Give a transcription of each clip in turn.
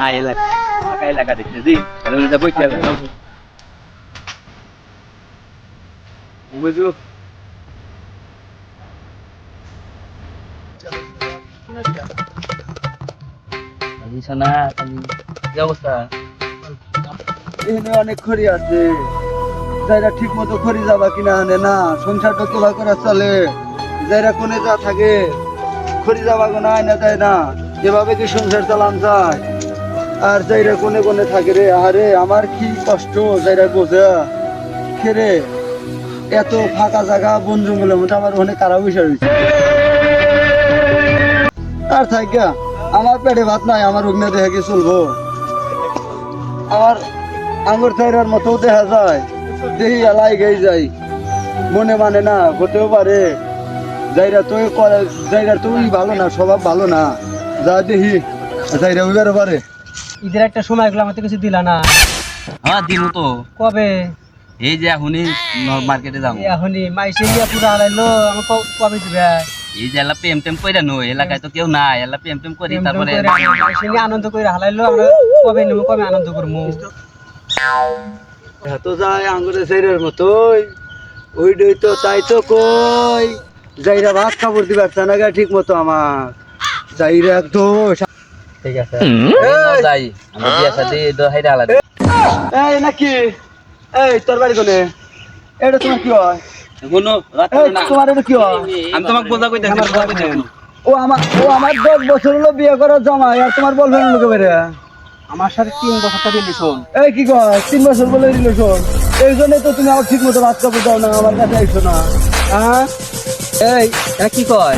না এলাকা ফাঁকা এলাকা দেখতেছি তাহলে বইতে হবে বুঝু না কি অবস্থা এখানে অনেক খড়ি আছে যাইরা ঠিক মতো খড়ি যাবা কিনা আনে না সংসারটা কিভাবে করে চলে যাইরা কোনে যা থাকে খড়ি যাবা কোনা আনে যায় না এভাবে কি সংসার চালান যায় আর যাইরা কোনে কোনে থাকে রে আরে আমার কি কষ্ট যাইরা বোঝা খেরে এত ফাঁকা জায়গা বন জঙ্গলের মধ্যে আমার ওখানে কারা বসে রয়েছে আর থাকা আমার পেটে ভাত নাই আমার অগ্নি দেখে কি চলবো আমার আঙ্গুর চাইরার মতো দেখা যায় দেহি এলাই গেই যাই মনে মানে না হতেও পারে জায়গা তুই ভালো না স্বভাব ভালো না যা দেহি যাইরা উইবারও পারে ঈদের একটা সময় গুলো আমাদের কিছু দিলা না হ্যাঁ দিন তো কবে এই যে এখনই মার্কেটে যাবো এখনই মাইসে নিয়ে পুরো হারাইলো আমার কবে দিবে এই যে এলা প্রেম টেম কইরা নই এলাকায় তো কেউ নাই এলা প্রেম টেম করি তারপরে মাইসে নিয়ে আনন্দ করে হারাইলো আমরা কবে নেবো কবে আনন্দ করবো এত যায় আঙ্গুরের চাইরার মতোই ওইটাই তো তাই তো কই যাইরা ভাত কাপড় দিবার না গা ঠিক মতো আমার যাইরা তো ঠিক আছে যাই আমি বিয়া শাদি হাইরা আলাদা এই নাকি এই তোর বাড়ি কোনে এটা তোমার কি হয় কোনো এই তোমার এটা কি হয় আমি তোমাকে বোঝা কইতাছি ও আমার 10 বছর হলো বিয়ে করার জামাই আর তোমার বলবেন লোকে বেরে আমার সাথে 3 বছর তো রিলেশন এই কি কয় 3 বছর বলে রিলেশন এই জন্য তো তুমি আমার ঠিক মতো ভাত কাপড় দাও না আমার কাছে আইসো না হ্যাঁ এই এটা কি কয়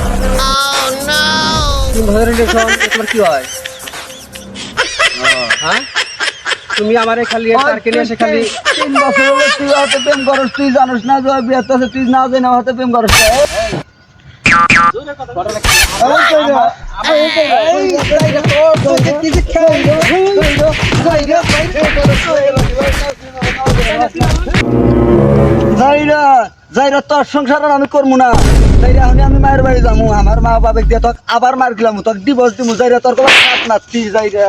3 বছর রিলেশন তোমার কি হয় হ্যাঁ তুমি আমারে খালি তারকে নিয়ে এসে খালি 3 বছর হলো তুই হাতে প্রেম করস তুই জানিস না যে বিয়ে তো তুই না জানি হাতে প্রেম করস যাইরা তোর সংসার আমি করবো না যাইরা আমি মায়ের বাড়ি যাবো আমার মা বাবা দিয়ে তোকে আবার মার দিলাম তোকে ডিভোর্স দিবো যাইরা তোর কোনো খাত নাতি যাইরা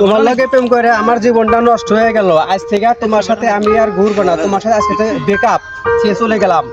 তোমার লাগে প্রেম করে আমার জীবনটা নষ্ট হয়ে গেল আজ থেকে তোমার সাথে আমি আর ঘুরবো না তোমার সাথে আজকে ব্রেকআপ সে চলে গেলাম